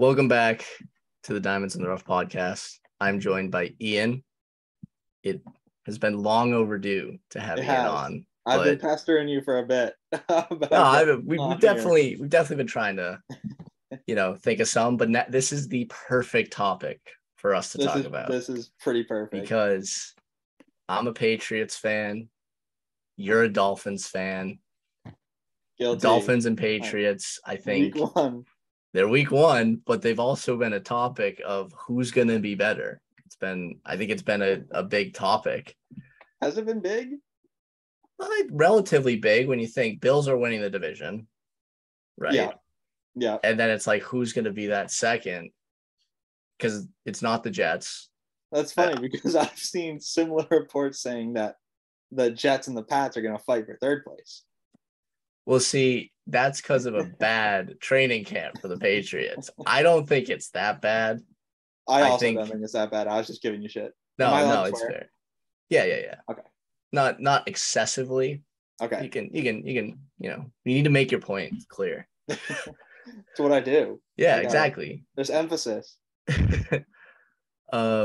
Welcome back to the Diamonds in the Rough podcast. I'm joined by Ian. It has been long overdue to have Ian on. I've been pestering you for a bit. We've definitely been trying to, think of some, but this is the perfect topic for us to talk about. This is pretty perfect because I'm a Patriots fan. You're a Dolphins fan. Guilty. Dolphins and Patriots, I think. Week 1. They're week 1, but they've also been a topic of who's going to be better. I think it's been a big topic. Has it been big? Well, relatively big when you think Bills are winning the division, right? Yeah. And then it's like, who's going to be that second? Because it's not the Jets. That's funny because I've seen similar reports saying that the Jets and the Pats are going to fight for third place. Well, see, that's because of a bad training camp for the Patriots. I don't think it's that bad. I don't think it's that bad. I was just giving you shit. No, it's fair. Yeah. Okay. Not excessively. Okay. You can, you need to make your point clear. That's what I do. Yeah, exactly. There's emphasis. But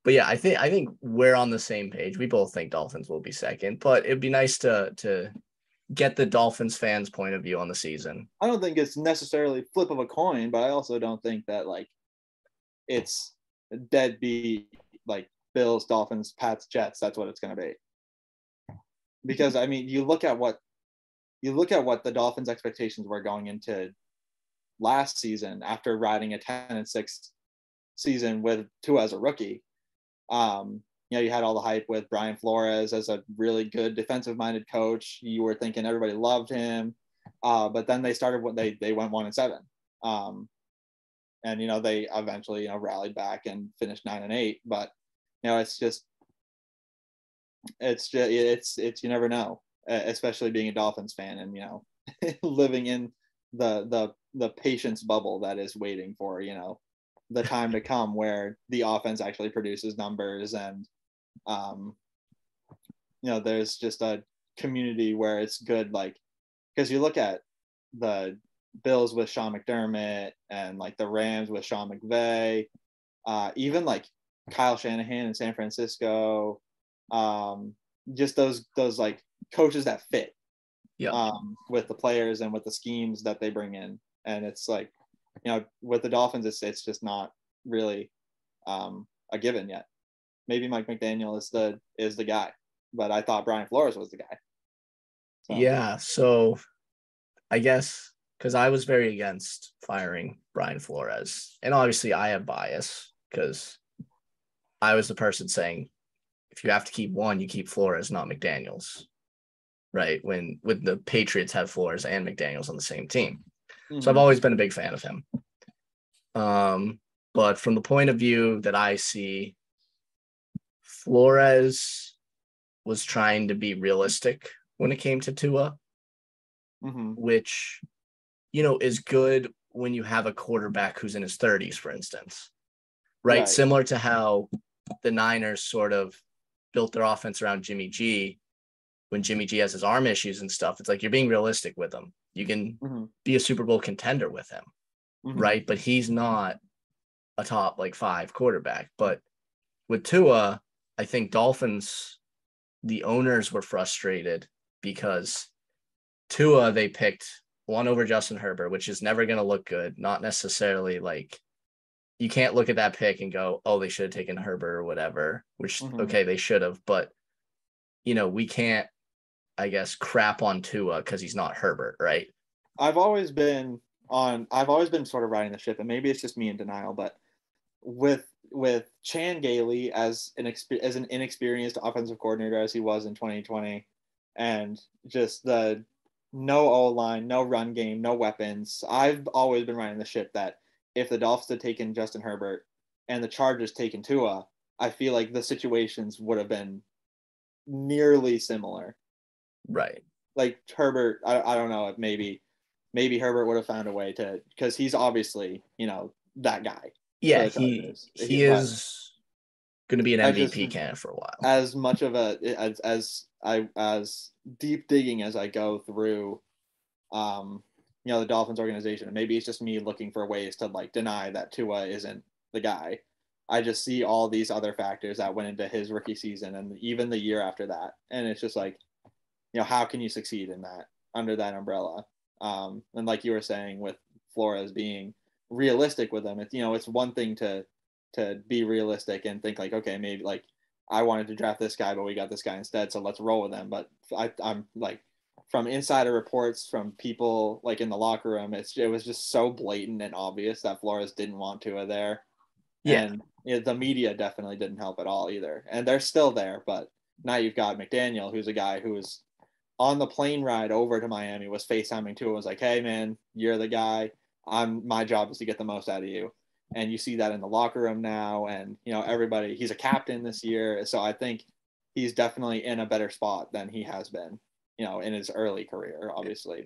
yeah, I think we're on the same page. We both think Dolphins will be second, but it'd be nice to get the Dolphins fans' point of view on the season. I don't think it's necessarily flip of a coin, but I also don't think that it's deadbeat Bills, Dolphins, Pats, Jets. That's what it's going to be. Because I mean, you look at what the Dolphins' expectations were going into last season after riding a 10-6 season with Tua as a rookie. You had all the hype with Brian Flores as a really good defensive-minded coach. You were thinking everybody loved him, but then they started they went 1-7, and they eventually rallied back and finished 9-8. But it's you never know, especially being a Dolphins fan and living in the patience bubble that is waiting for the time to come where the offense actually produces numbers and there's just a community where it's good, because you look at the Bills with Sean McDermott and the Rams with Sean McVay, even Kyle Shanahan in San Francisco, just those coaches that fit with the players and with the schemes that they bring in. And it's with the Dolphins, it's just not really a given yet. Maybe Mike McDaniel is the guy, but I thought Brian Flores was the guy. Yeah, so I guess because I was very against firing Brian Flores, and obviously I have bias because I was the person saying if you have to keep one, you keep Flores, not McDaniels, right? When the Patriots had Flores and McDaniels on the same team. Mm-hmm. So I've always been a big fan of him. But from the point of view that I see, Flores was trying to be realistic when it came to Tua, which, is good when you have a quarterback who's in his 30s, for instance, right? Similar to how the Niners sort of built their offense around Jimmy G. When Jimmy G has his arm issues and stuff, it's you're being realistic with him. You can be a Super Bowl contender with him, right? But he's not a top 5 quarterback. But with Tua, I think Dolphins, the owners were frustrated because Tua, they picked one over Justin Herbert, which is never going to look good. Not necessarily you can't look at that pick and go, oh, they should have taken Herbert or whatever, which, okay, they should have. But, we can't, I guess, crap on Tua because he's not Herbert, right? I've always been sort of riding the ship, and maybe it's just me in denial, but with Chan Gailey as an inexperienced offensive coordinator as he was in 2020, and just the no O-line, no run game, no weapons, I've always been riding the ship that if the Dolphins had taken Justin Herbert and the Chargers taken Tua, I feel like the situations would have been nearly similar. Right. Herbert, I don't know if maybe Herbert would have found a way to, because he's obviously, that guy. Yeah, he is going to be an MVP candidate for a while. As much of as deep digging as I go through the Dolphins organization. And maybe it's just me looking for ways to like deny that Tua isn't the guy. I just see all these other factors that went into his rookie season and even the year after that. And it's just like, how can you succeed in that under that umbrella? And like you were saying with Flores being realistic with them, it's one thing to be realistic and think like, okay, maybe like I wanted to draft this guy, but we got this guy instead, so let's roll with them. But I'm like, from insider reports from people like in the locker room, it was just so blatant and obvious that Flores didn't want Tua there. Yeah. And the media definitely didn't help at all either. And they're still there, but now you've got McDaniel, who's a guy who was on the plane ride over to Miami, was FaceTiming Tua, was like, hey man, you're the guy. My job is to get the most out of you. And you see that in the locker room now, and everybody, he's a captain this year. So I think he's definitely in a better spot than he has been, in his early career, obviously.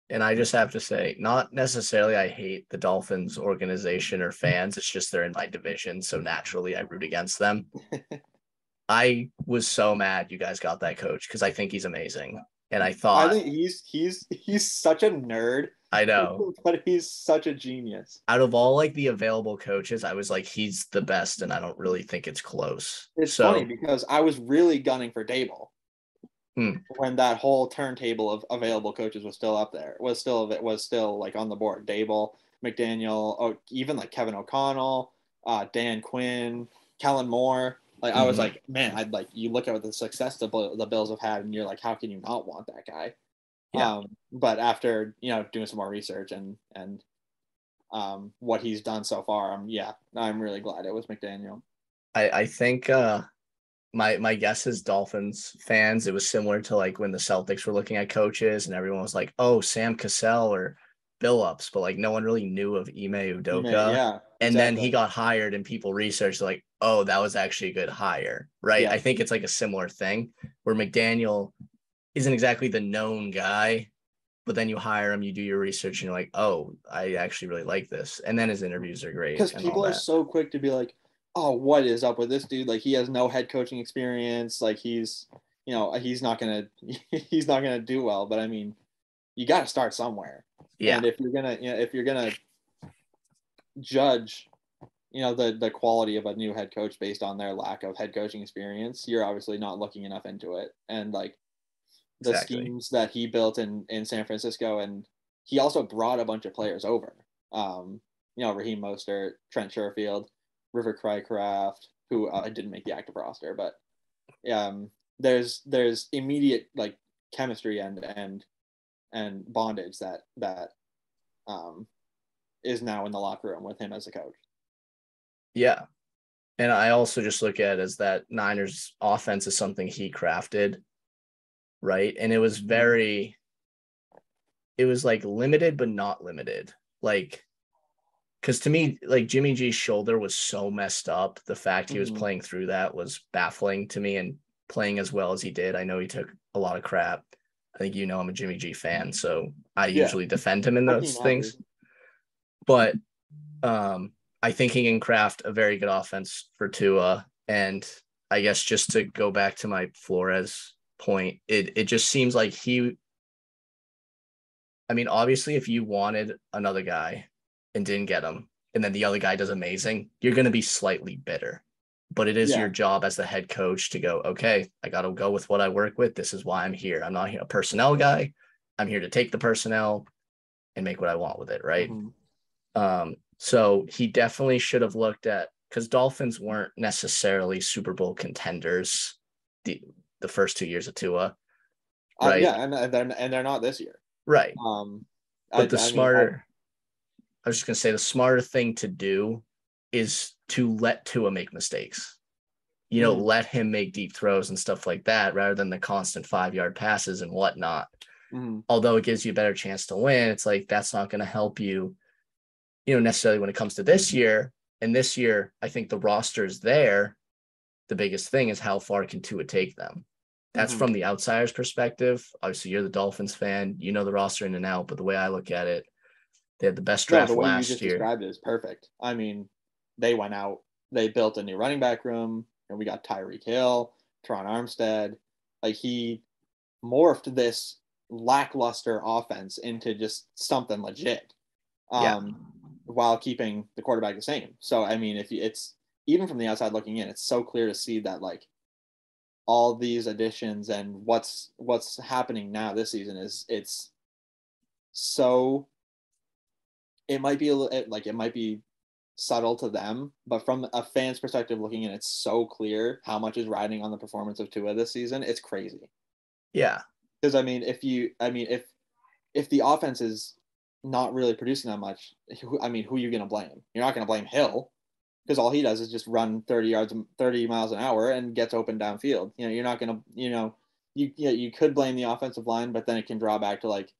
And I just have to say, not necessarily I hate the Dolphins organization or fans. It's just they're in my division, so naturally I root against them. I was so mad you guys got that coach because I think he's amazing. And I think he's such a nerd. I know. But he's such a genius. Out of all like the available coaches, I was like, he's the best, and I don't really think it's close. It's funny because I was really gunning for Dable. When that whole turntable of available coaches was still up there, was still like on the board. Dable, McDaniel, even like Kevin O'Connell, Dan Quinn, Kellen Moore. Like I was like, man, I'd like, you look at the success the Bills have had, and you're like, how can you not want that guy? Yeah. But after doing some more research and what he's done so far, I'm really glad it was McDaniel. I think my guess is Dolphins fans, it was similar to like when the Celtics were looking at coaches and everyone was like, oh, Sam Cassell or Billups, but like no one really knew of Ime Udoka. Yeah, and then he got hired and people researched like, oh, that was actually a good hire, right? Yeah. I think it's like a similar thing where McDaniel isn't exactly the known guy, but then you hire him, you do your research, and you're like, oh, I actually really like this. And then his interviews are great. Because people are so quick to be like, oh, what is up with this dude? Like he has no head coaching experience. Like he's not gonna do well. But I mean, you got to start somewhere. Yeah. And if you're gonna judge, the quality of a new head coach based on their lack of head coaching experience, you're obviously not looking enough into it. And like the schemes that he built in San Francisco, and he also brought a bunch of players over. Raheem Mostert, Trent Sherfield, River Craycraft, who didn't make the active roster, but there's immediate like chemistry and bondage that is now in the locker room with him as a coach. Yeah. And I also just look at it as that Niners offense is something he crafted, right? And it was like limited, but not limited. Like, because to me, like Jimmy G's shoulder was so messed up. The fact he was playing through that was baffling to me, and playing as well as he did. I know he took a lot of crap. I think I'm a Jimmy G fan, so I usually defend him in those things. But I think he can craft a very good offense for Tua. And I guess just to go back to my Flores point, it just seems like obviously if you wanted another guy and didn't get him, and then the other guy does amazing, you're going to be slightly bitter. But it is your job as the head coach to go, okay, I got to go with what I work with. This is why I'm here. I'm not a personnel guy. I'm here to take the personnel and make what I want with it, right? So he definitely should have looked at, because Dolphins weren't necessarily Super Bowl contenders the first 2 years of Tua, right? And they're not this year, right? But I was just gonna say the smarter thing to do is to let Tua make mistakes. Let him make deep throws and stuff like that, rather than the constant 5-yard passes and whatnot. Although it gives you a better chance to win, it's like that's not going to help you, necessarily when it comes to this year. And this year, I think the roster is there. The biggest thing is how far can Tua take them? That's from the outsider's perspective. Obviously, you're the Dolphins fan. You know the roster in and out. But the way I look at it, they had the best draft last year. The way you just described it is perfect. I mean, they went out. They built a new running back room, and we got Tyreek Hill, Teron Armstead. Like he morphed this lackluster offense into just something legit, Yeah. while keeping the quarterback the same. So I mean, it's even from the outside looking in, it's so clear to see that like all these additions and what's happening now this season is it's so it might be it might be subtle to them, but from a fan's perspective looking in, it's so clear how much is riding on the performance of Tua this season. It's crazy. Yeah. Because I mean, if the offense is not really producing that much, who are you going to blame? You're not going to blame Hill, because all he does is just run 30 miles an hour and gets open downfield. You're not going to, you could blame the offensive line, but then it can draw back to like,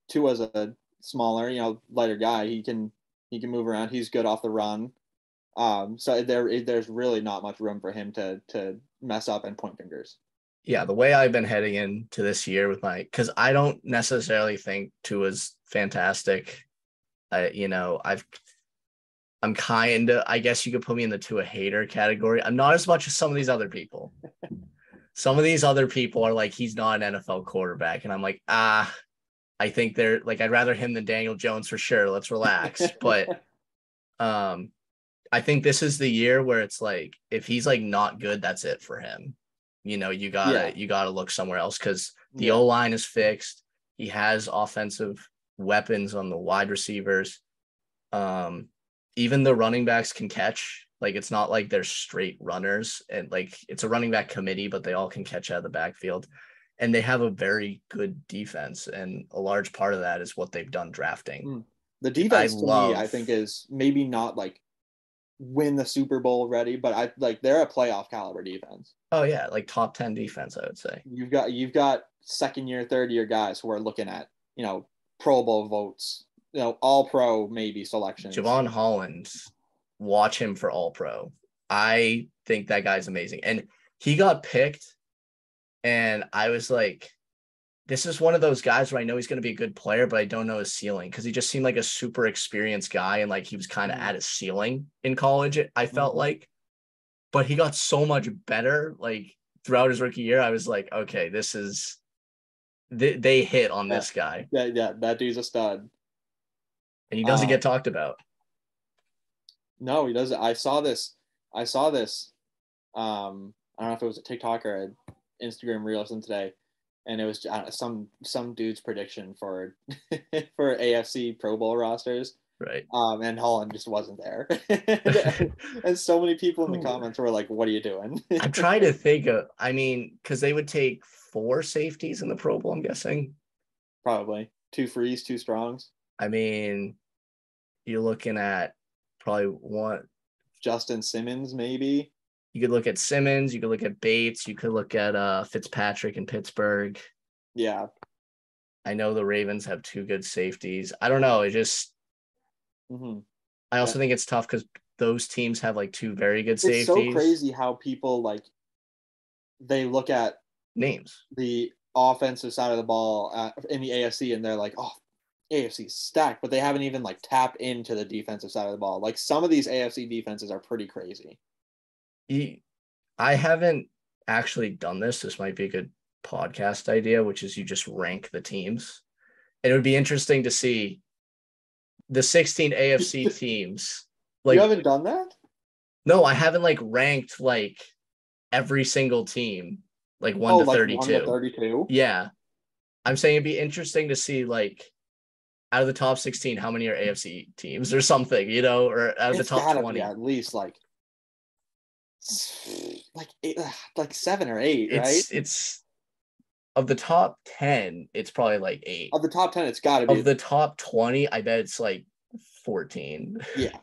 Tua's a smaller, lighter guy. He can move around. He's good off the run. So there's really not much room for him to mess up and point fingers. Yeah, the way I've been heading into this year with because I don't necessarily think Tua's fantastic. I'm kind of, I guess you could put me in the Tua hater category. I'm not as much as some of these other people. Some of these other people are like, he's not an NFL quarterback. And I'm like, I think they're like, I'd rather him than Daniel Jones for sure. Let's relax. But I think this is the year where it's like, if he's like not good, that's it for him. You gotta look somewhere else, because the O-line is fixed. He has offensive weapons on the wide receivers. Even the running backs can catch. Like, it's not like they're straight runners, and like it's a running back committee, but they all can catch out of the backfield. And they have a very good defense, and a large part of that is what they've done drafting. The defense me, I think, is maybe not like win the Super Bowl ready, but they're a playoff caliber defense. Oh yeah, like top 10 defense, I would say. You've got second year, third year guys who are looking at, Pro Bowl votes, all pro maybe selections. Javon Holland, watch him for all pro. I think that guy's amazing. And he got picked, and I was like, this is one of those guys where I know he's going to be a good player, but I don't know his ceiling, because he just seemed like a super experienced guy, and like he was kind of at his ceiling in college, I felt like. But he got so much better like throughout his rookie year. I was like, okay, this is they hit on this guy. Yeah, that dude's a stud. And he doesn't get talked about. No, he doesn't. I saw this. I don't know if it was a TikTok or an Instagram reel or something today, and it was some dude's prediction for for AFC Pro Bowl rosters. Right. And Holland just wasn't there. and so many people in the comments were like, what are you doing? I'm trying to think of, because they would take 4 safeties in the Pro Bowl, I'm guessing. Probably 2 frees, 2 strongs. You're looking at probably one. Justin Simmons, maybe. You could look at Simmons. You could look at Bates. You could look at Fitzpatrick in Pittsburgh. Yeah. I know the Ravens have 2 good safeties. I don't know. It just. I also think it's tough because those teams have like 2 very good safeties. It's so crazy how people they look at names, the offensive side of the ball in the AFC, and they're like, oh, AFC's stacked, but they haven't even tapped into the defensive side of the ball. Like, some of these AFC defenses are pretty crazy. I haven't actually done this. This might be a good podcast idea, which is you just rank the teams. And it would be interesting to see the 16 AFC teams. You haven't done that? No, I haven't ranked every single team 1 to 32. 1 to 32? Yeah. I'm saying it'd be interesting to see out of the top 16, how many are AFC teams or something, or out of the top 20. At least 7 or 8, right? It's of the top 10, it's probably 8. Of the top 10, it's got to be. Of the top 20, I bet it's 14. Yeah.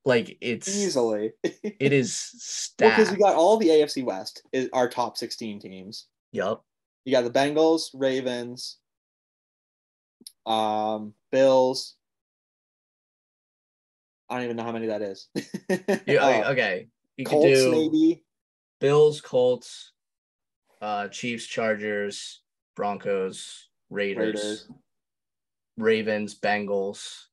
It's easily. It is stacked. Because you got all the AFC West are top 16 teams. Yep. You got the Bengals, Ravens, Bills. I don't even know how many that is. Okay. You Colts, could do maybe. Bills, Colts, Chiefs, Chargers, Broncos, Raiders, Ravens, Bengals.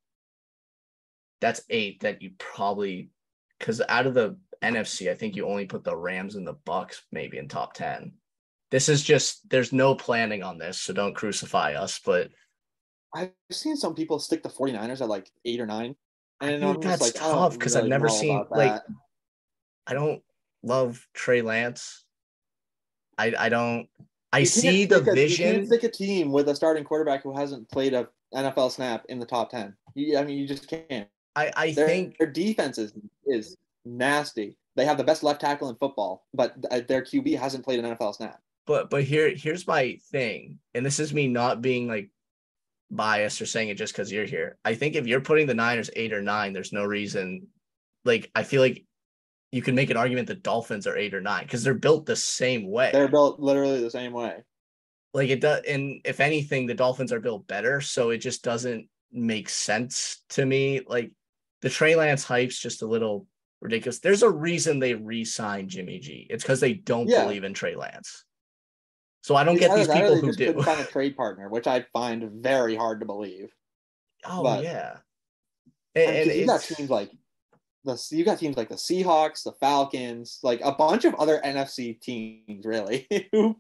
That's 8 that you probably, because out of the NFC, I think you only put the Rams and the Bucks maybe in top 10. this is just, there's no planning on this, so don't crucify us. But I've seen some people stick the 49ers at like 8 or 9. And I I'm think just that's like, I tough don't because I've really never know seen, about like, that. I don't love Trey Lance. I don't, I You can't see the stick you can't vision. stick a team with a starting quarterback who hasn't played a NFL snap in the top 10. I mean, you just can't. I Their think, defense is nasty. They have the best left tackle in football, but their QB hasn't played an NFL snap. but here's my thing, and this is me not being like biased or saying it just because you're here. I think if you're putting the Niners 8 or 9, there's no reason. Like, I feel like you can make an argument the Dolphins are 8 or 9 because they're built the same way. They're built literally the same way. Like it does, and if anything, the Dolphins are built better, so it just doesn't make sense to me. Like the Trey Lance hype's just a little ridiculous. There's a reason they re-signed Jimmy G. It's because they don't believe in Trey Lance. So I don't get these people who do. Couldn't find a trade partner, which I find very hard to believe. Oh but, yeah, and you got teams like the Seahawks, the Falcons, like a bunch of other NFC teams, really, who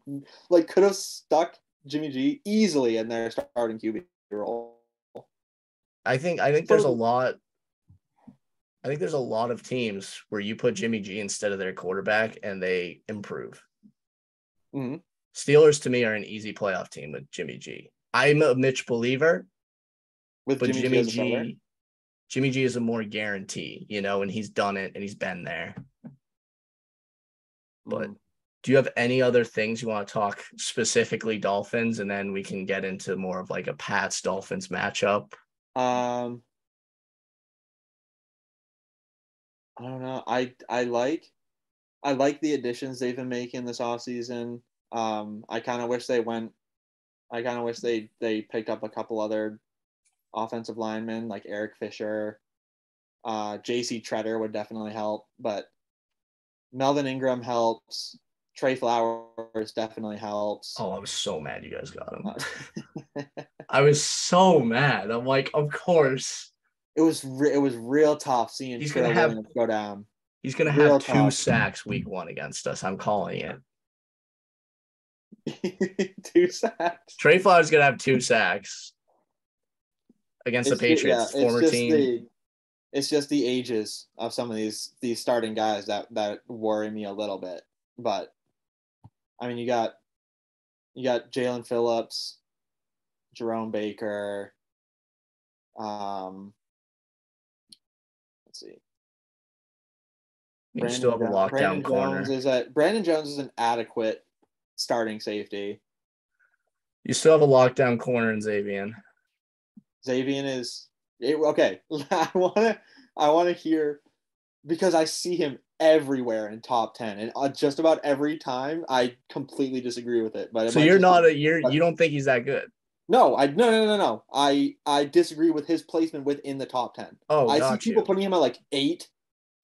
like could have stuck Jimmy G easily in their starting QB role. I think there's a lot. I think there's a lot of teams where you put Jimmy G instead of their quarterback and they improve. Mm-hmm. Steelers to me are an easy playoff team with Jimmy G. I'm a Mitch believer, but Jimmy G is a more guarantee, and he's done it and he's been there. But do you have any other things you want to talk specifically Dolphins, and then we can get into more of like a Pats Dolphins matchup? I don't know. I like the additions they've been making this offseason. I kind of wish they picked up a couple other offensive linemen like Eric Fisher. JC Treader would definitely help, but Melvin Ingram helps. Trey Flowers definitely helps. Oh, I was so mad you guys got him. I was so mad. I'm like, of course. It was real tough seeing Trey Williams go down. He's going to have 2 sacks week 1 against us. I'm calling it. 2 sacks. Trey Flowers is going to have 2 sacks against the Patriots, former team. It's just the ages of some of these starting guys that worry me a little bit. But I mean, you got Jalen Phillips, Jerome Baker. Let's see. You still have a lockdown corner. Brandon Jones is an adequate starting safety. You still have a lockdown corner in Xavier. Xavier is okay. I want to hear, because I see him everywhere in top 10, and just about every time I completely disagree with it. But so you don't think he's that good? No, no. I disagree with his placement within the top 10. Oh, I see people putting him at like 8,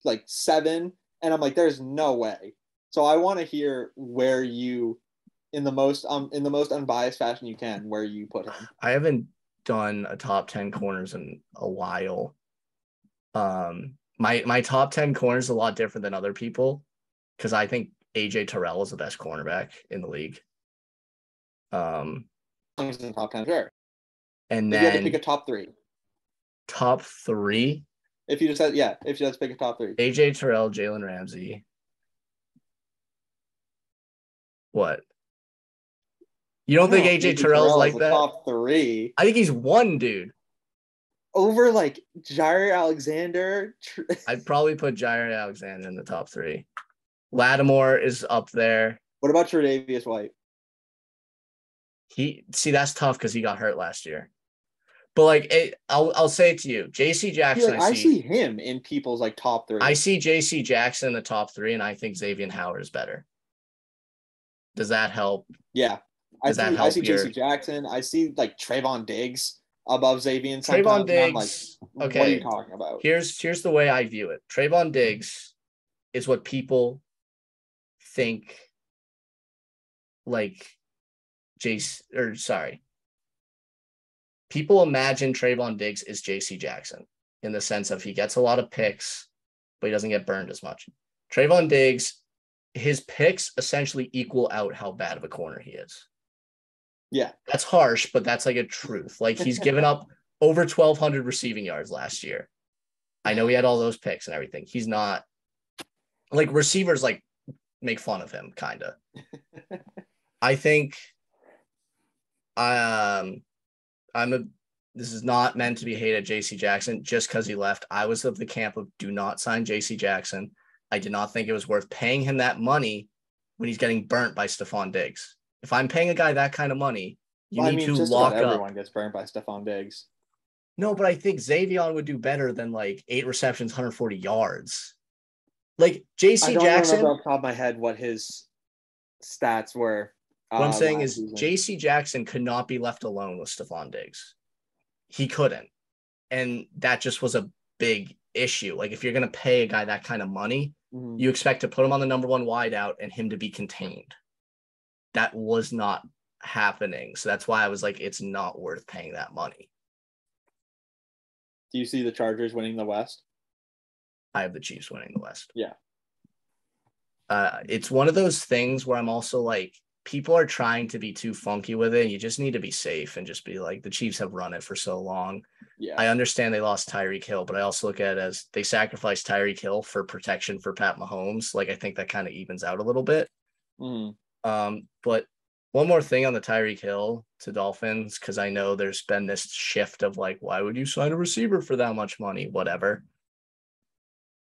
like 7, and I'm like, there's no way. So I want to hear where you, in the most unbiased fashion you can, where you put him. I haven't done a top 10 corners in a while. My top 10 corners is a lot different than other people because I think AJ Terrell is the best cornerback in the league. He's in the top 10, sure. And then if you had to pick a top 3. Top 3? If you just had to pick a top 3. AJ Terrell, Jalen Ramsey. What? You don't think AJ Terrell's like that? Top 3. I think he's 1, dude. Over like Jair Alexander. I'd probably put Jair Alexander in the top 3. Lattimore is up there. What about Tre'Davious White? That's tough because he got hurt last year. But like, I'll say it to you, J.C. Jackson. I see him in people's like top 3. I see J.C. Jackson in the top 3, and I think Xavier Howard is better. Does that help? Yeah, I see J.C. Jackson. I see like Trayvon Diggs above Xavier. Trayvon Diggs. Like, okay, what are you talking about? Here's the way I view it. Trayvon Diggs is what people think. Like, people imagine Trayvon Diggs is J.C. Jackson in the sense of he gets a lot of picks, but he doesn't get burned as much. Trayvon Diggs his picks essentially equal out how bad of a corner he is. Yeah. That's harsh, but that's like a truth. Like, he's given up over 1,200 receiving yards last year. I know he had all those picks and everything. He's not like receivers like make fun of him, kind of. I think this is not meant to be hate at JC Jackson just because he left. I was of the camp of do not sign JC Jackson. I did not think it was worth paying him that money when he's getting burnt by Stephon Diggs. If I'm paying a guy that kind of money, you need to just lock about up. Everyone gets burnt by Stephon Diggs. No, but I think Xavier would do better than like 8 receptions, 140 yards. Like JC Jackson. I don't remember off the top of my head what his stats were. What I'm saying is JC Jackson could not be left alone with Stephon Diggs. He couldn't. And that just was a big issue. Like, if you're going to pay a guy that kind of money, you expect to put him on the number one wideout and him to be contained. That was not happening. So that's why I was like, it's not worth paying that money. Do you see the Chargers winning the West? I have the Chiefs winning the West. Yeah. It's one of those things where I'm also like, people are trying to be too funky with it. You just need to be safe and just be like, the Chiefs have run it for so long. Yeah. I understand they lost Tyreek Hill, but I also look at it as they sacrificed Tyreek Hill for protection for Pat Mahomes. Like, I think that kind of evens out a little bit. But one more thing on the Tyreek Hill to Dolphins, because I know there's been this shift of like, why would you sign a receiver for that much money? Whatever.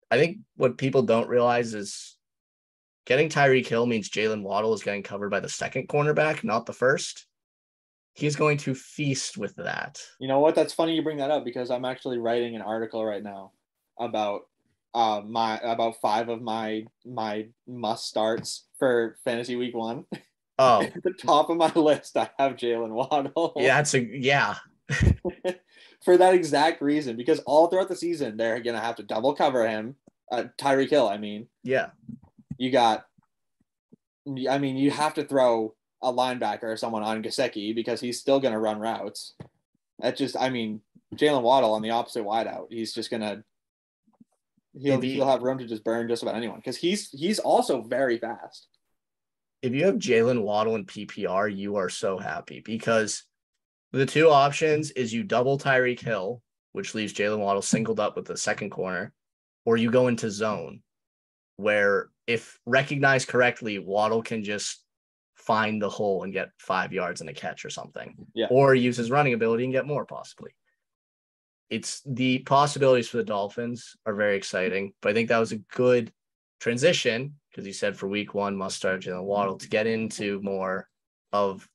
I think what people don't realize is getting Tyreek Hill means Jalen Waddle is getting covered by the second cornerback, not the first. He's going to feast with that. You know what? That's funny you bring that up, because I'm actually writing an article right now about about 5 of my must starts for fantasy week 1. Oh, at the top of my list, I have Jalen Waddle. Yeah, for that exact reason, because all throughout the season they're gonna have to double cover him, Tyreek Hill. I mean, yeah. You have to throw a linebacker or someone on Gesicki because he's still going to run routes. Jalen Waddle on the opposite wideout, he's just going to he'll have room to just burn just about anyone, because he's also very fast. If you have Jalen Waddle in PPR, you are so happy, because the two options is you double Tyreek Hill, which leaves Jalen Waddle singled up with the second corner, or you go into zone, where if recognized correctly, Waddle can just find the hole and get 5 yards and a catch or something. Yeah. Or use his running ability and get more, possibly. It's the possibilities for the Dolphins are very exciting, but I think that was a good transition, because you said for week 1, must start Jalen Waddle, to get into more of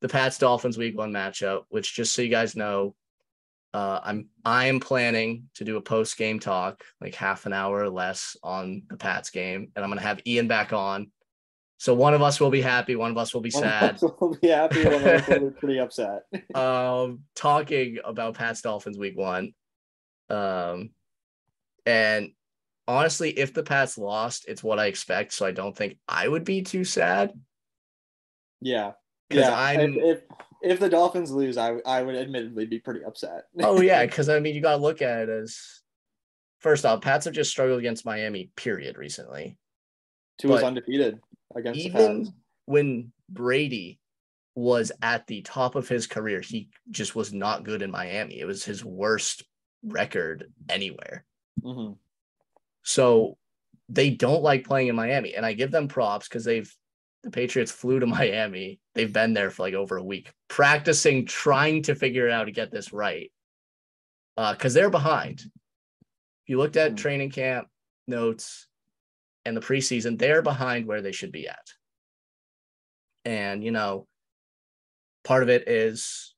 the Pats Dolphins week 1 matchup, which, just so you guys know, I am planning to do a post-game talk, like half an hour or less, on the Pats game, and I'm going to have Ian back on. So one of us will be happy, one of us will be sad. One of us will be happy, one of us will be pretty upset. Talking about Pats Dolphins week 1. And honestly, if the Pats lost, it's what I expect, so I don't think I would be too sad. Yeah. If the Dolphins lose, I would admittedly be pretty upset. Oh, yeah, because, you got to look at it as, first off, Pats have just struggled against Miami, period, recently. Tua is undefeated against the Pats. Even when Brady was at the top of his career, he just was not good in Miami. It was his worst record anywhere. Mm-hmm. So they don't like playing in Miami, and I give them props, because the Patriots flew to Miami. They've been there for like over a week, practicing, trying to figure out how to get this right. Because they're behind. If you looked at training camp notes and the preseason, they're behind where they should be at. And, part of it is,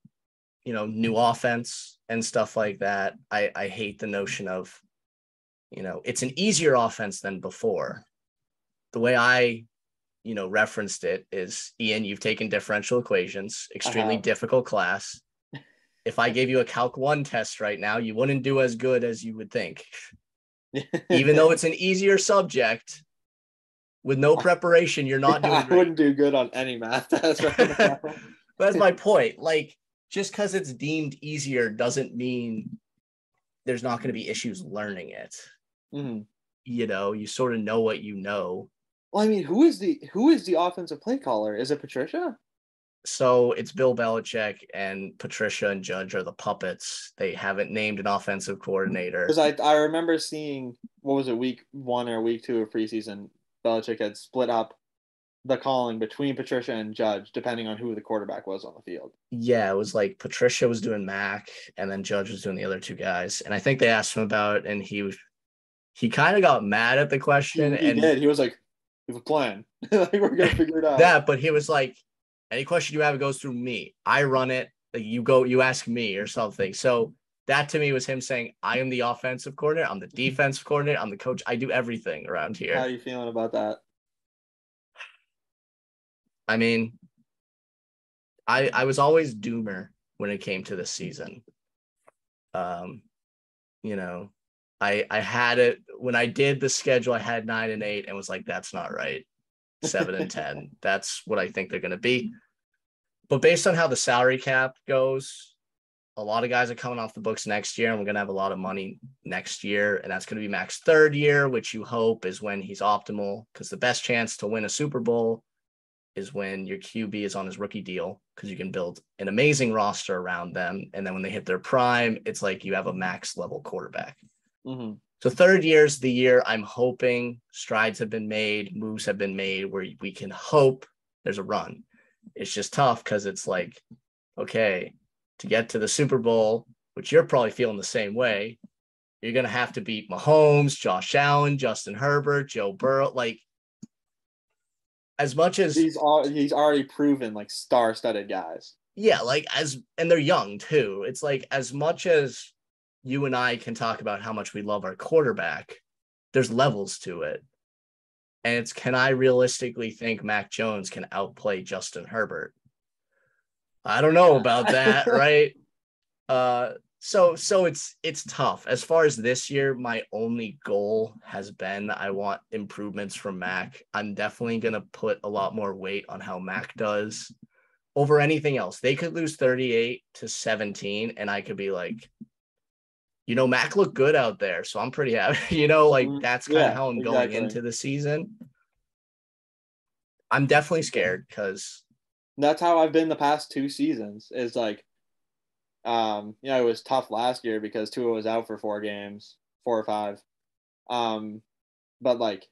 new offense and stuff like that. I hate the notion of, it's an easier offense than before. The way I referenced it is, Ian, you've taken differential equations, extremely difficult class. If I gave you a Calc 1 test right now, you wouldn't do as good as you would think. Even though it's an easier subject, with no preparation, you're not doing great. I wouldn't do good on any math test right now. That's my point. Like, just because it's deemed easier doesn't mean there's not going to be issues learning it. Mm-hmm. You sort of know what you know. Well, I mean, who is the offensive play caller? Is it Patricia? So it's Bill Belichick, and Patricia and Judge are the puppets. They haven't named an offensive coordinator. Because I remember seeing, what was it, week 1 or week 2 of preseason, Belichick had split up the calling between Patricia and Judge, depending on who the quarterback was on the field. Yeah, it was like Patricia was doing Mac, and then Judge was doing the other two guys. And I think they asked him about it, and he kind of got mad at the question. He did. He was like, "We have a plan. Like, we're gonna figure it out." But he was like, any question you have, it goes through me. I run it. Like, you ask me or something. So that to me was him saying, I am the offensive coordinator. I'm the defensive coordinator. I'm the coach. I do everything around here. How are you feeling about that? I mean, I was always doomer when it came to this season. You know, I had it when I did the schedule, I had 9-8 and was like, that's not right. 7-10. That's what I think they're going to be. But based on how the salary cap goes, a lot of guys are coming off the books next year, and we're going to have a lot of money next year. And that's going to be Mac's third year, which you hope is when he's optimal, because the best chance to win a Super Bowl is when your QB is on his rookie deal, because you can build an amazing roster around them. And then when they hit their prime, it's like you have a max level quarterback. Mm-hmm. So third year's the year I'm hoping strides have been made, moves have been made where we can hope there's a run. It's just tough because it's like, okay, to get to the Super Bowl, which you're probably feeling the same way, you're going to have to beat Mahomes, Josh Allen, Justin Herbert, Joe Burrow. Like, as much as he's already proven like star-studded guys. Yeah, like and they're young too. It's like, as much as you and I can talk about how much we love our quarterback, there's levels to it. And it's, can I realistically think Mac Jones can outplay Justin Herbert? I don't know about that, right? So it's tough. As far as this year, my only goal has been I want improvements from Mac. I'm definitely going to put a lot more weight on how Mac does over anything else. They could lose 38-17, and I could be like, Mac looked good out there, so I'm pretty happy. That's kind of how I'm going into the season. I'm definitely scared because that's how I've been the past 2 seasons. Is like, it was tough last year because Tua was out for 4 games, 4 or 5. But like,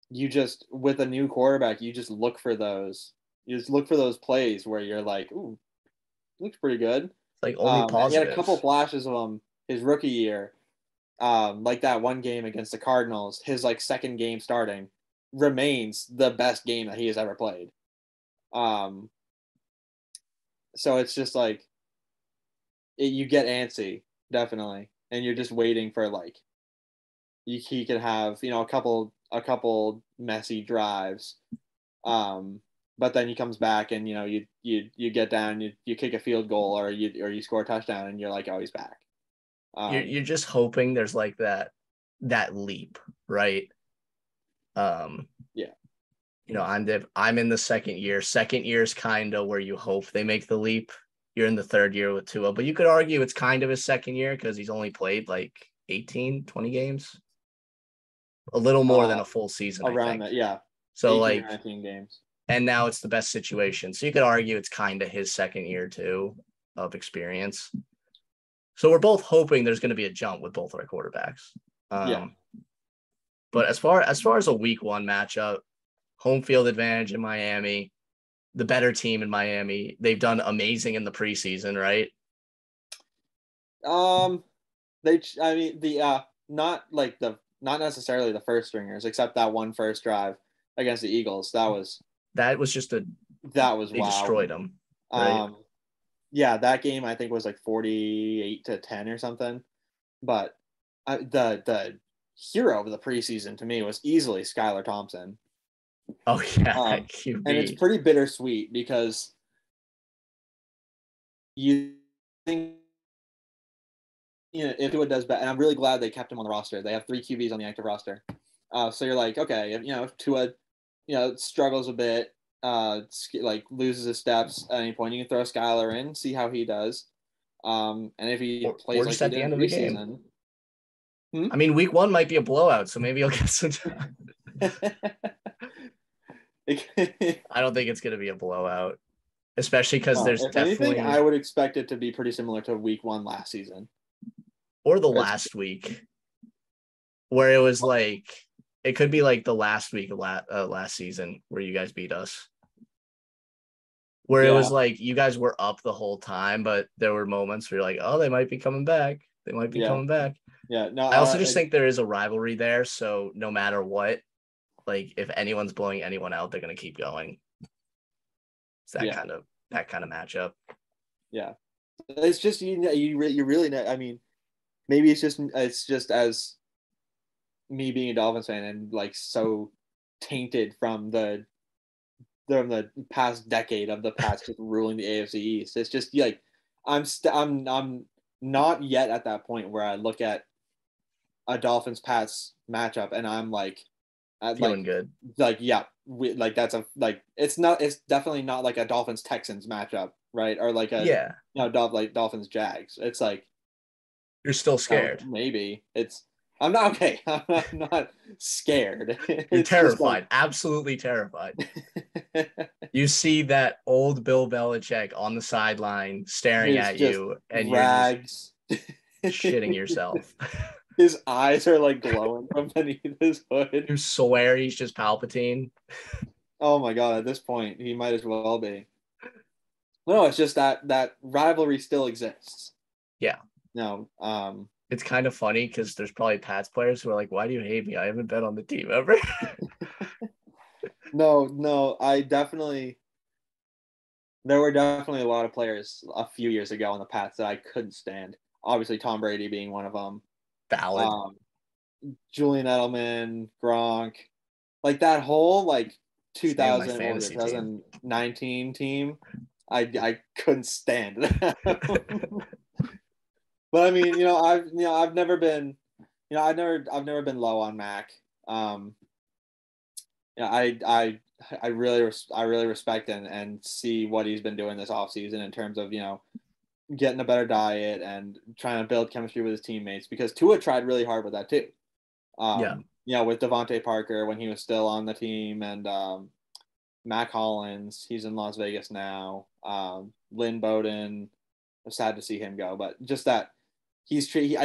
you just, with a new quarterback, you just look for those. You just look for those plays where you're like, ooh, looks pretty good. Like, only positives. He had a couple flashes of him his rookie year, like that one game against the Cardinals. His like second game starting remains the best game that he has ever played. So it's just like, you get antsy, definitely, and you're just waiting for like he could have a couple messy drives, but then he comes back and you get down, you kick a field goal or you score a touchdown and you're like, oh, he's back. You're just hoping there's like that leap, right? Yeah. I'm in the second year. Second year is kind of where you hope they make the leap. You're in the third year with Tua, but you could argue it's kind of his second year because he's only played like 18, 20 games. A little more than a full season, around I think. that, yeah. So 18 or 19 games. And now it's the best situation. So you could argue it's kind of his second year too of experience. So we're both hoping there's going to be a jump with both our quarterbacks. But as far as a week 1 matchup, home field advantage in Miami, the better team in Miami. They've done amazing in the preseason, right? Not necessarily the first stringers, except that one first drive against the Eagles. That was they wow. Destroyed them. Right? Yeah, that game I think was like 48-10 or something. But the hero of the preseason to me was easily Skylar Thompson. Oh yeah, and it's pretty bittersweet because you think if Tua does better, and I'm really glad they kept him on the roster. They have 3 QBs on the active roster, so you're like, okay, if Tua, struggles a bit, like loses his steps at any point, you can throw Skylar in, see how he does, and if he plays like he did in preseason. I mean, week 1 might be a blowout, so maybe he'll get some time. I don't think it's going to be a blowout, especially because there's if definitely anything, I would expect it to be pretty similar to week 1 last season. Or the last week, where it was like, it could be like the last week of last season where you guys beat us. Where it was like you guys were up the whole time, but there were moments where you're like, oh, they might be coming back. They might be coming back. Yeah. No, I also just think there is a rivalry there. So no matter what, like if anyone's blowing anyone out, they're going to keep going. It's that kind of matchup. Yeah. It's just, you really, I mean, maybe it's just as me being a Dolphins fan and like so tainted from the past decade of the Pats just ruling the AFC East. It's just like I'm not yet at that point where I look at a Dolphins Pats matchup and I'm like feeling good. Like it's definitely not like a Dolphins Texans matchup, right? Or like a Dolphins Jags. It's like you're still scared. Maybe I'm not okay. I'm not scared. You're terrified. Absolutely terrified. You see that old Bill Belichick on the sideline staring at you, and rags. You're just shitting yourself. His eyes are like glowing from beneath his hood. You swear he's just Palpatine. Oh my god! At this point, he might as well be. No, it's just that rivalry still exists. Yeah. No. It's kind of funny because there's probably Pats players who are like, "Why do you hate me? I haven't been on the team ever." No, there were definitely a lot of players a few years ago on the Pats that I couldn't stand. Obviously, Tom Brady being one of them. Valid. Julian Edelman, Gronk, like that whole like 2019 team. I couldn't stand that. But I mean, I've never been low on Mac. I really respect and see what he's been doing this offseason in terms of, getting a better diet and trying to build chemistry with his teammates, because Tua tried really hard with that too. With Devontae Parker when he was still on the team, and Mac Hollins, he's in Las Vegas now. Lynn Bowden, I'm sad to see him go, but just that you can really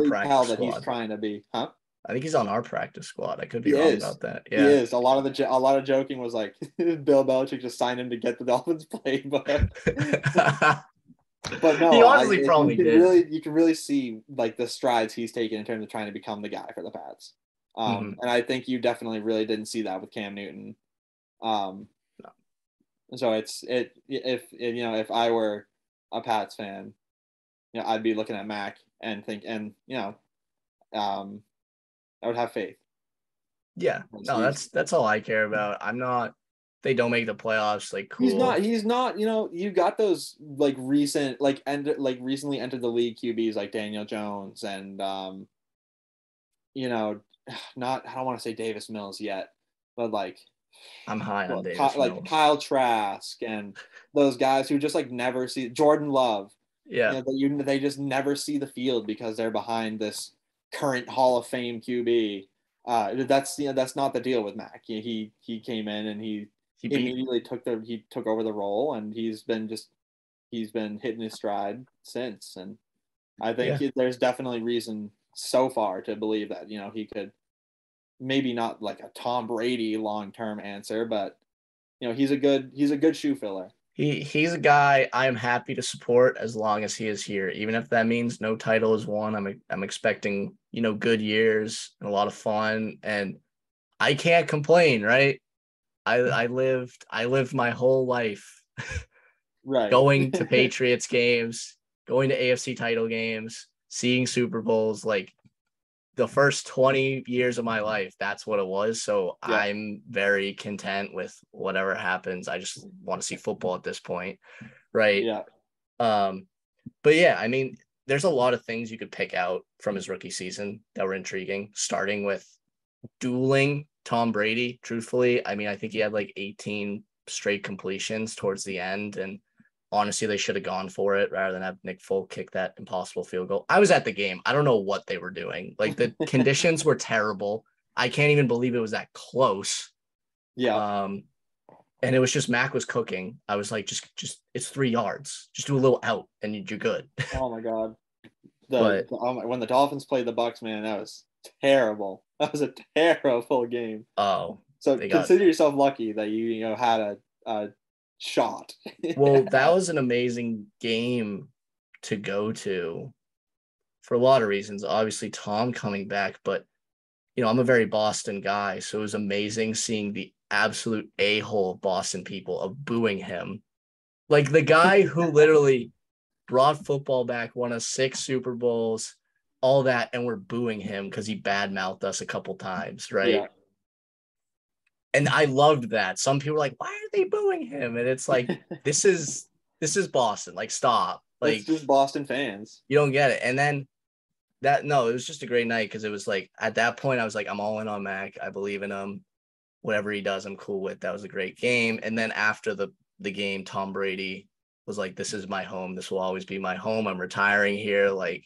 tell that he's trying to be, huh? I think he's on our practice squad. I could be wrong about that. Yeah, he is. A lot of joking was like Bill Belichick just signed him to get the Dolphins play, but no, he honestly probably did. You can really see like the strides he's taken in terms of trying to become the guy for the Pats. And I think you definitely really didn't see that with Cam Newton. No. So if I were a Pats fan, I'd be looking at Mac and I would have faith. Yeah, no, that's all I care about. I'm not. They don't make the playoffs. Like, cool. He's not. You got those like recently entered the league QBs like Daniel Jones and not. I don't want to say Davis Mills yet, but like I'm high on Davis Mills. Like Kyle Trask and those guys who just like never see Jordan Love. Yeah, they just never see the field because they're behind this current Hall of Fame QB. That's not the deal with Mac. He came in and he immediately took over the role, and he's been hitting his stride since. And I think there's definitely reason so far to believe that he could, maybe not like a Tom Brady long-term answer, but he's a good shoe filler. He's a guy I'm happy to support as long as he is here, even if that means no title is won. I'm expecting good years and a lot of fun, and I can't complain, right? I lived my whole life right going to Patriots games, going to AFC title games, seeing Super Bowls. Like the first 20 years of my life, that's what it was. So yeah. I'm very content with whatever happens. I just want to see football at this point. Right. Yeah. But yeah, I mean, there's a lot of things you could pick out from his rookie season that were intriguing, starting with dueling Tom Brady. Truthfully, I mean, I think he had like 18 straight completions towards the end, and honestly, they should have gone for it rather than have Nick Folk kick that impossible field goal. I was at the game. I don't know what they were doing. Like the conditions were terrible. I can't even believe it was that close. Yeah. And it was just Mac was cooking. I was like, just it's 3 yards. Just do a little out and you're good. Oh my God. When the Dolphins played the Bucks, man, that was terrible. That was a terrible game. Oh, so consider yourself lucky that you had a shot. Well, that was an amazing game to go to for a lot of reasons. Obviously, Tom coming back, but I'm a very Boston guy, so it was amazing seeing the absolute a-hole Boston people of booing him. Like the guy who literally brought football back, won us 6 Super Bowls, all that, and we're booing him because he badmouthed us a couple times, right? Yeah. And I loved that. Some people were like, why are they booing him? And it's like, this is Boston. Like, stop. Like, it's just Boston fans. You don't get it. And then it was just a great night because it was like, at that point, I was like, I'm all in on Mac. I believe in him. Whatever he does, I'm cool with. That was a great game. And then after the game, Tom Brady was like, this is my home. This will always be my home. I'm retiring here. Like,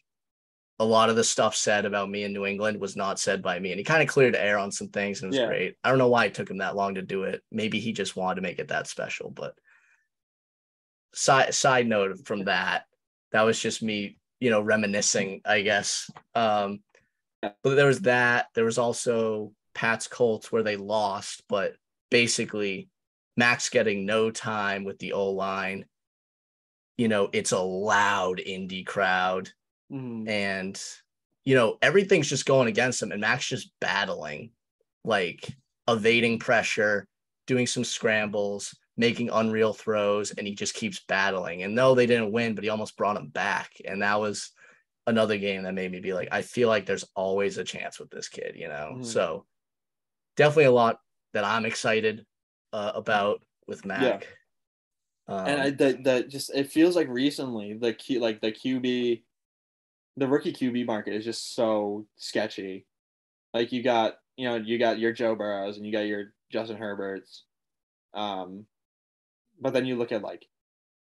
a lot of the stuff said about me in New England was not said by me. And he kind of cleared air on some things and it was great. I don't know why it took him that long to do it. Maybe he just wanted to make it that special. But side note from that was just me, reminiscing, I guess. But there was that. There was also Pat's Colts where they lost, but basically Max getting no time with the O-line. It's a loud Indy crowd. Mm-hmm. And, everything's just going against him. And Max just battling, like evading pressure, doing some scrambles, making unreal throws. And he just keeps battling. And no, they didn't win, but he almost brought him back. And that was another game that made me be like, I feel like there's always a chance with this kid, Mm-hmm. So definitely a lot that I'm excited about with Mac. Yeah. And it feels like recently the QB, the rookie QB market is just so sketchy. Like you got your Joe Burrows and you got your Justin Herberts. But then you look at like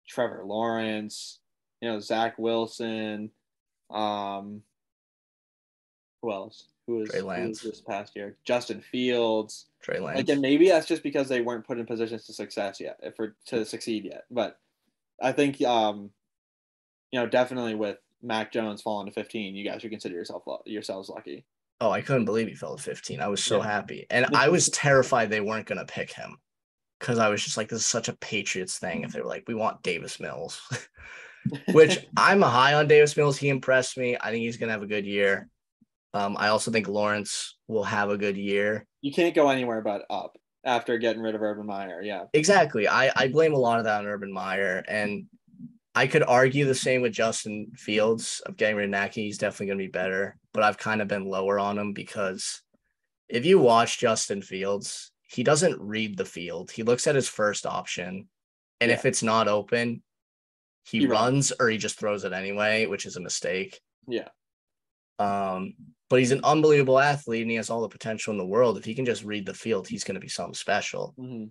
Trevor Lawrence, Zach Wilson, who else? Who was this past year? Justin Fields. Trey Lance. Like, and maybe that's just because they weren't put in positions to succeed yet. But I think definitely with Mac Jones falling to 15, you guys should consider yourselves lucky. Oh, I couldn't believe he fell to 15. I was so happy. And I was terrified they weren't going to pick him because I was just like, this is such a Patriots thing. If they were like, we want Davis Mills, which I'm high on Davis Mills. He impressed me. I think he's going to have a good year. I also think Lawrence will have a good year. You can't go anywhere but up after getting rid of Urban Meyer. Yeah, exactly. I blame a lot of that on Urban Meyer. And I could argue the same with Justin Fields of getting rid of Nagy. He's definitely going to be better, but I've kind of been lower on him because if you watch Justin Fields, he doesn't read the field. He looks at his first option, and if it's not open, he runs or he just throws it anyway, which is a mistake. Yeah. But he's an unbelievable athlete, and he has all the potential in the world. If he can just read the field, he's going to be something special. Mm-hmm.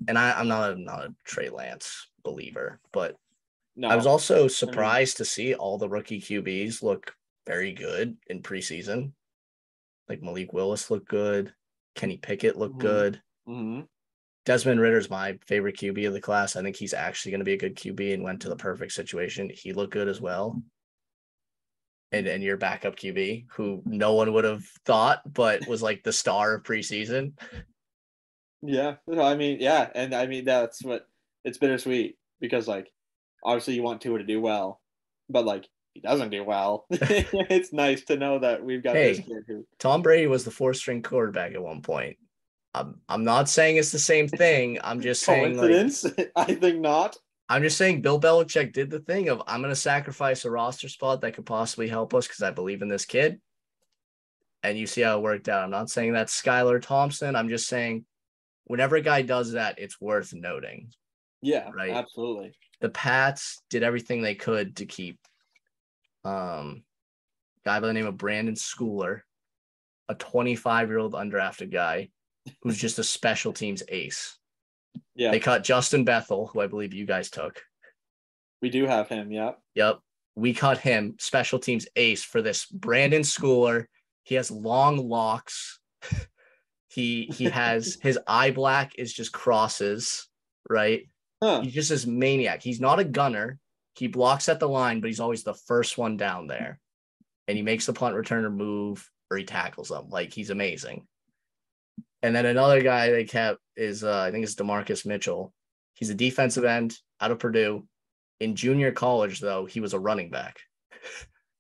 And I'm not a Trey Lance believer, but I was also surprised to see all the rookie QBs look very good in preseason. Like Malik Willis looked good. Kenny Pickett looked good. Mm-hmm. Desmond Ritter's my favorite QB of the class. I think he's actually going to be a good QB and went to the perfect situation. He looked good as well. And your backup QB, who no one would have thought, but was like the star of preseason. Yeah, I mean, yeah, and I mean that's what it's bittersweet because like obviously you want Tua to do well, but like he doesn't do well. It's nice to know that we've got this kid who Tom Brady was the 4th-string quarterback at one point. I'm not saying it's the same thing. I'm just saying coincidence. I think not. I'm just saying Bill Belichick did the thing of I'm going to sacrifice a roster spot that could possibly help us because I believe in this kid. And you see how it worked out. I'm not saying that's Skylar Thompson. I'm just saying whenever a guy does that, it's worth noting. Yeah, right. Absolutely. The Pats did everything they could to keep guy by the name of Brandon Schooler, a 25-year-old undrafted guy who's just a special teams ace. Yeah. They cut Justin Bethel, who I believe you guys took. We do have him, yeah. Yep. We cut him, special teams ace, for this Brandon Schooler He has long locks. He has his eye black is just crosses, right? He's just this maniac. He's not a gunner. He blocks at the line, but he's always the first one down there. And he makes the punt returner move or he tackles them. Like, he's amazing. And then another guy they kept is, I think it's DeMarcus Mitchell. He's a defensive end out of Purdue. In junior college, though, he was a running back.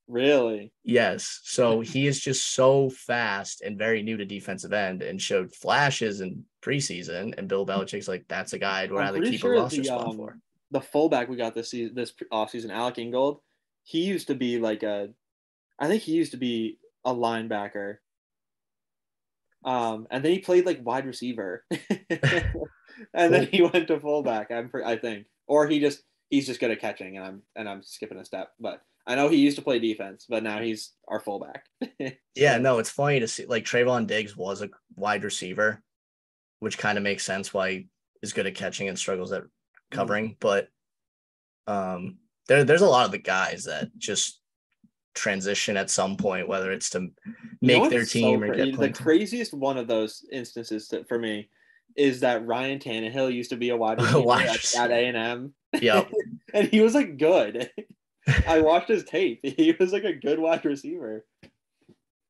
Really? Yes. So he is just so fast and very new to defensive end and showed flashes in preseason. And Bill Belichick's like, that's a guy I'd rather keep a roster spot for. The fullback we got this offseason, Alec Ingold, he used to be I think he used to be a linebacker. And then he played like wide receiver. And then he went to fullback, I think. Or he's just good at catching, and I'm skipping a step. But I know he used to play defense, but now he's our fullback. Yeah, no, it's funny to see. Like, Trayvon Diggs was a wide receiver, which kind of makes sense why he is good at catching and struggles at covering. But there's a lot of the guys that just transition at some point, whether it's to make their team or get the craziest one of those instances for me is that Ryan Tannehill used to be a wide receiver at A&M. Yep. And he was like good. I watched his tape. He was like a good wide receiver.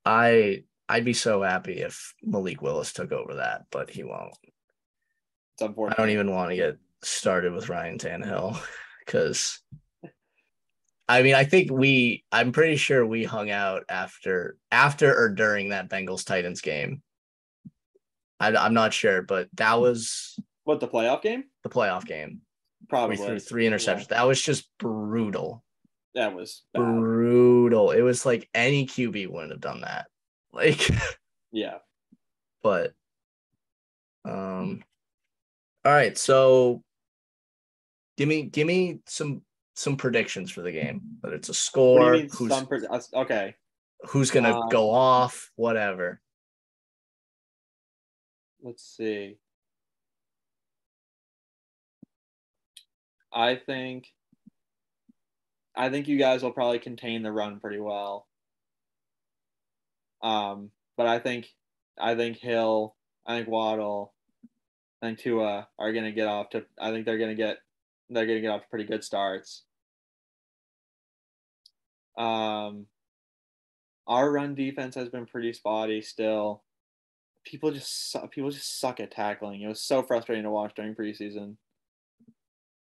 I'd be so happy if Malik Willis took over that, but he won't. It's unfortunate. I don't even want to get started with Ryan Tannehill because I think I'm pretty sure we hung out after or during that Bengals Titans game. I'm not sure, but that was what, the playoff game? The playoff game. Probably. We threw 3 interceptions. Yeah. That was just brutal. That was bad. Brutal. It was like any QB wouldn't have done that. Like, yeah. But all right, so give me some predictions for the game. Whether it's a score, okay. Who's gonna go off, whatever. Let's see. I think you guys will probably contain the run pretty well. But I think Hill, I think Waddle, I think Tua are gonna get off to. I think they're gonna get off to pretty good starts. Our run defense has been pretty spotty still. People just suck at tackling. It was so frustrating to watch during preseason.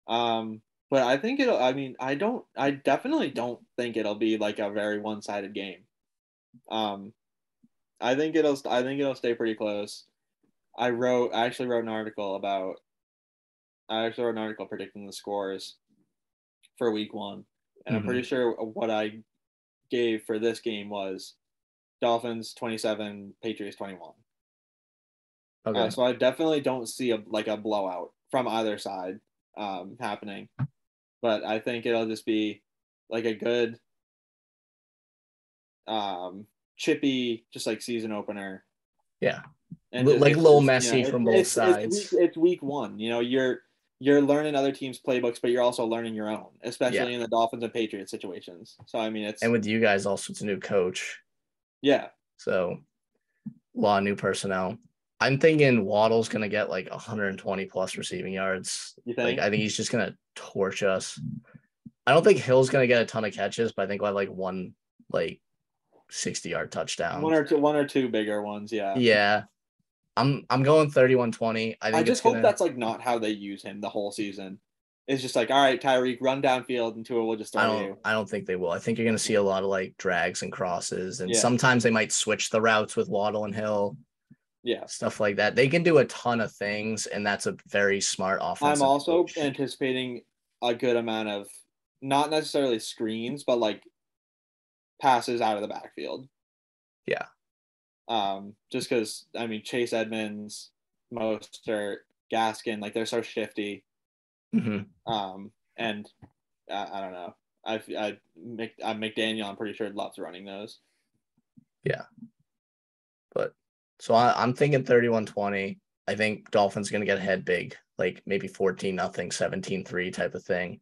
But I think I definitely don't think it'll be like a very one-sided game. I think it'll stay pretty close. I actually wrote an article predicting the scores for week 1. And I'm pretty sure what I gave for this game was Dolphins 27, Patriots 21. Okay. So I definitely don't see a blowout from either side happening. But I think it'll just be like a good chippy, just like season opener. Yeah. And like a little messy from both sides. It's week 1. You're learning other teams' playbooks, but you're also learning your own, especially in the Dolphins and Patriots situations. So and with you guys also, it's a new coach. Yeah. So a lot of new personnel. I'm thinking Waddle's gonna get like 120 plus receiving yards. You think? I think he's just gonna torch us. I don't think Hill's gonna get a ton of catches, but I think we'll have like one 60-yard touchdown. One or two bigger ones, yeah. Yeah. I'm going 31-20. I just hope that's like not how they use him the whole season. It's just like, all right, Tyreek, run downfield and Tua will just throw you. I don't think they will. I think you're gonna see a lot of like drags and crosses, and sometimes they might switch the routes with Waddle and Hill. Yeah. Stuff like that. They can do a ton of things, and that's a very smart offensive I'm also coach. anticipating a good amount of not necessarily screens, but like passes out of the backfield. Yeah. Just because Chase Edmonds, Mostert, Gaskin, like they're so shifty. Mm-hmm. And I don't know. McDaniel, I'm pretty sure loves running those. Yeah. But so I'm thinking 31-20. I think Dolphins going to get ahead big, like maybe 14-0, 17-3 type of thing.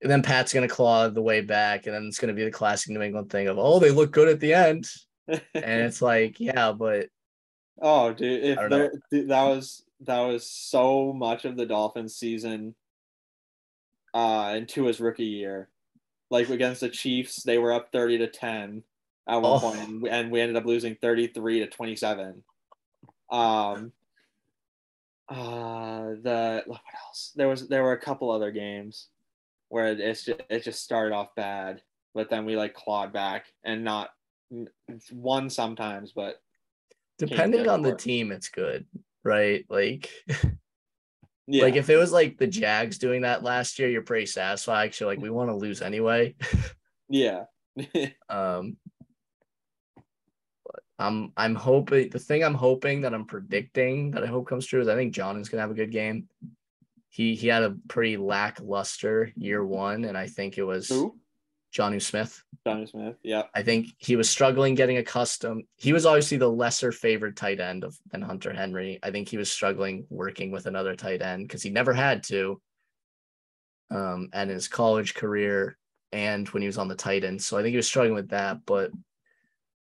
And then Pat's going to claw the way back, and then it's going to be the classic New England thing of, oh, they look good at the end. And it's like, yeah, but oh, dude, I if don't know. that was so much of the Dolphins season in Tua's rookie year. Like against the Chiefs, they were up 30-10 at one point, Oh, and we ended up losing 33-27. Um, what else? There were a couple other games where it just started off bad, but then we like clawed back and not won sometimes, but came depending just on the short. team, it's good, right? Like, like Yeah, if it was like the Jags doing that last year, you're pretty satisfied because you're like, we want to lose anyway. yeah. um, I'm hoping the thing I'm hoping that I'm predicting that I hope comes true is I think John is gonna have a good game. He had a pretty lackluster year one, and I think it was Who? Johnny Smith. Johnny Smith. Yeah. I think he was struggling getting accustomed. He was obviously the lesser favored tight end than Hunter Henry. I think he was struggling working with another tight end because he never had to and his college career and when he was on the tight end. So I think he was struggling with that. But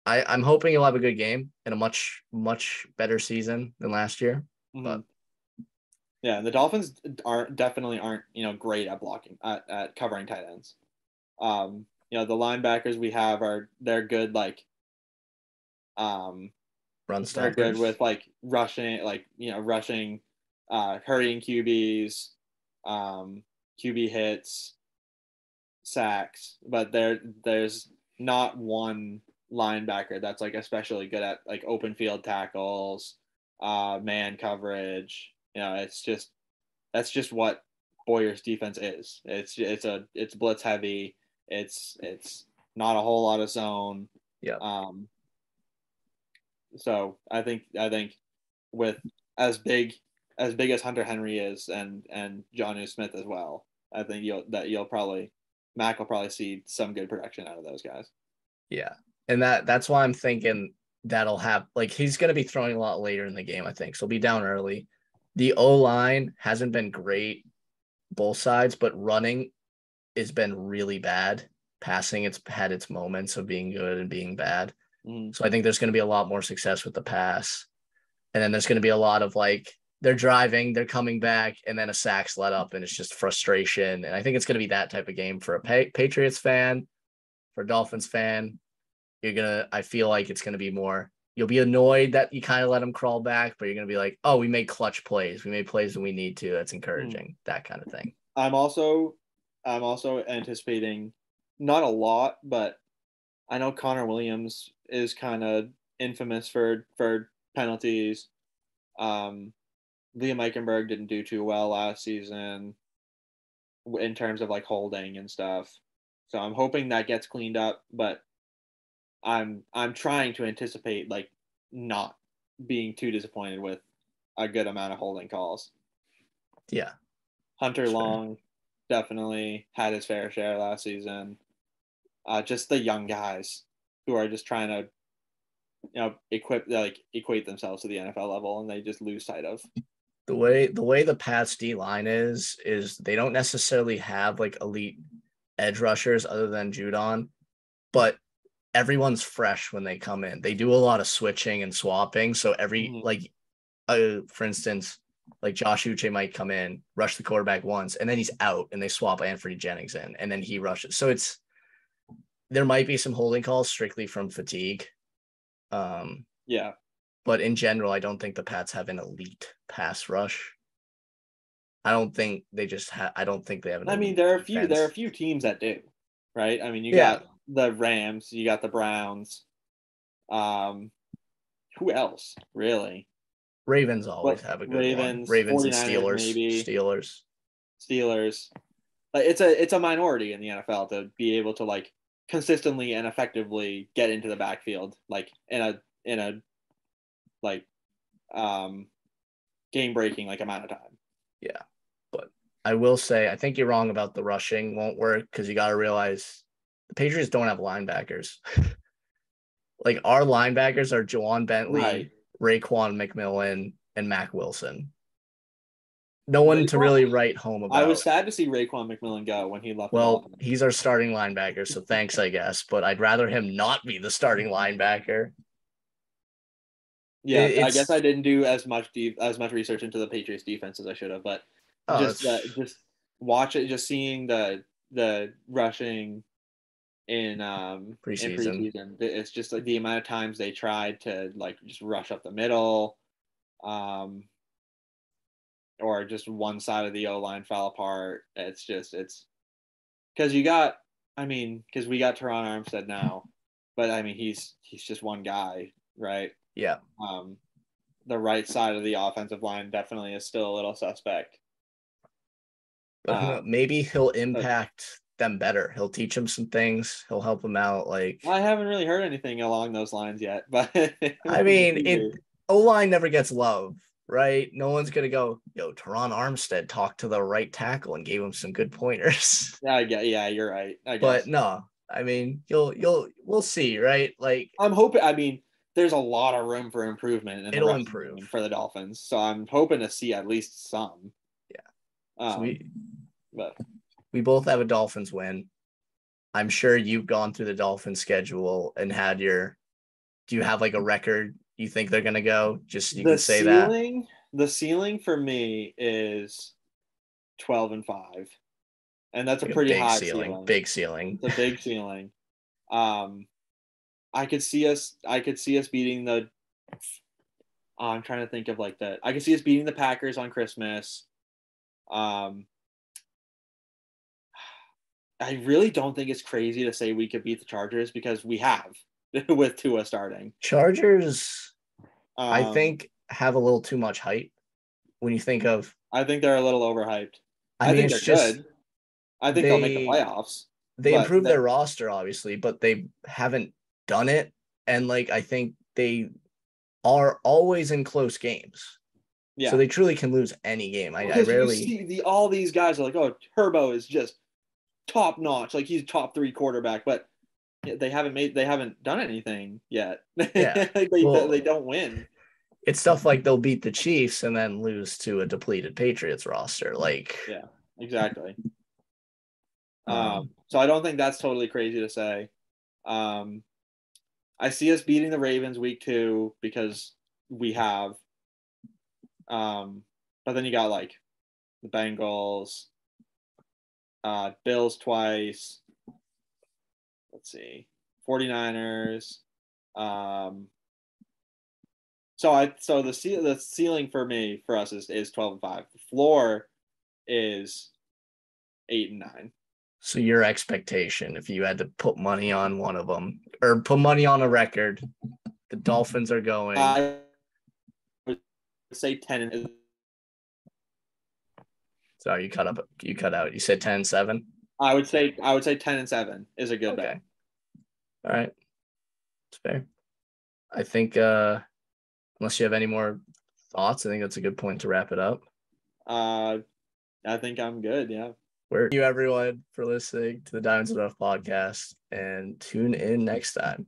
I'm hoping he'll have a good game and a much, much better season than last year. Mm-hmm. But Yeah, and the Dolphins definitely aren't great at blocking at covering tight ends. The linebackers we have they're good um run they're good stoppers. with rushing, hurrying QBs, QB hits, sacks, but there's not one linebacker that's like especially good at like open field tackles, man coverage. That's just what Boyer's defense is. It's blitz heavy. It's not a whole lot of zone. Yeah. Um, so I think with as big as Hunter Henry is and Jonnu Smith as well, I think you'll probably Mac will probably see some good production out of those guys. Yeah. And that's why I'm thinking that'll have like he's gonna be throwing a lot later in the game, I think. So he'll be down early. The O line hasn't been great both sides, but running has been really bad. Passing, it's had its moments of being good and being bad. Mm-hmm. So I think there's going to be a lot more success with the pass. And then there's going to be a lot of like they're driving, they're coming back, and then a sack's let up, and it's just frustration. And I think it's going to be that type of game for a Patriots fan, for a Dolphins fan. I feel like it's going to be more. You'll be annoyed that you kind of let them crawl back, but you're going to be like, oh, we made clutch plays. We made plays when we need to. That's Mm-hmm. encouraging, that kind of thing. I'm also anticipating not a lot, but I know Connor Williams is kind of infamous for penalties. Um, Liam Eichenberg didn't do too well last season in terms of like holding and stuff. So I'm hoping that gets cleaned up, but I'm trying to anticipate like not being too disappointed with a good amount of holding calls. Yeah. Hunter Sure. Long definitely had his fair share last season. Just the young guys who are just trying to equate themselves to the NFL level, and they just lose sight of. The way the Pats D line is they don't necessarily have like elite edge rushers other than Judon, but everyone's fresh when they come in. They do a lot of switching and swapping. So Mm-hmm. for instance, like Josh Uche might come in, rush the quarterback once, and then he's out, and they swap Anthony Jennings in, and then he rushes. So there might be some holding calls strictly from fatigue. Um, Yeah, but in general, I don't think the Pats have an elite pass rush. I don't think they just have. I don't think they have an I mean elite there are a defense. few teams that do, right? I mean you Yeah, got the Rams, you got the Browns. Um, who else really? Ravens always What have a good one. Ravens, Ravens and 49ers Steelers. maybe, Steelers. Steelers. Like it's a minority in the NFL to be able to like consistently and effectively get into the backfield like in a like um game breaking like amount of time. Yeah, but I will say I think you're wrong about the rushing won't work because you got to realize the Patriots don't have linebackers. Like our linebackers are Jawan Right. Bentley, Raekwon McMillan, and Mac Wilson. no one to really write home about. I was sad to see Raekwon McMillan go when he left. Well, he's our starting linebacker, so thanks, I guess. But I'd rather him not be the starting linebacker. Yeah, I guess I didn't do as much research into the Patriots defense as I should have, but just watch it, just seeing the rushing in preseason. It's just like the amount of times they tried to like just rush up the middle, or just one side of the O-line fell apart. It's because we got Teron Armstead now, but I mean he's just one guy, right? Yeah. The right side of the offensive line definitely is still a little suspect. But maybe he'll impact them better. He'll teach them some things. He'll help them out. Like, I haven't really heard anything along those lines yet, but I mean, O-line never gets love, right? No one's gonna go, yo, Teron Armstead talked to the right tackle and gave him some good pointers. Yeah, you're right. I guess. But no, I mean, we'll see, right? Like, I'm hoping. I mean, there's a lot of room for improvement. It'll improve for the Dolphins, so I'm hoping to see at least some. Yeah. So we both have a Dolphins win. I'm sure you've gone through the Dolphins schedule and had do you have like a record you think they're going to go? Just you can say that. The ceiling for me is 12-5. And that's a pretty high ceiling. Big ceiling. It's a big ceiling. I could see us beating the I'm trying to think of like that. I could see us beating the Packers on Christmas. I really don't think it's crazy to say we could beat the Chargers because we have with Tua starting. Chargers, I think, have a little too much hype when you think of. I think they're a little overhyped. I think they're good. I think they'll make the playoffs. They improved their roster, obviously, but they haven't done it. And like I think they are always in close games. Yeah. So they truly can lose any game. I rarely see all these guys are like, oh, Turbo is just top notch, like he's top 3 quarterback, but they haven't done anything yet. Yeah. they don't win. It's stuff like they'll beat the Chiefs and then lose to a depleted Patriots roster. Like, yeah, exactly. So I don't think that's totally crazy to say. I see us beating the Ravens week 2 because we have. But then you got like the Bengals, Bills twice. Let's see, 49ers. So the ceiling for us is 12-5. The floor is 8-9. So your expectation, if you had to put money on one of them or put money on a record, the Dolphins are going. I would say 10. Sorry, you cut out. You said 10-7? I would say 10-7 is a good bet. All right. It's fair. I think unless you have any more thoughts, I think that's a good point to wrap it up. I think I'm good, yeah. Thank you everyone for listening to the Diamonds Enough podcast, and tune in next time.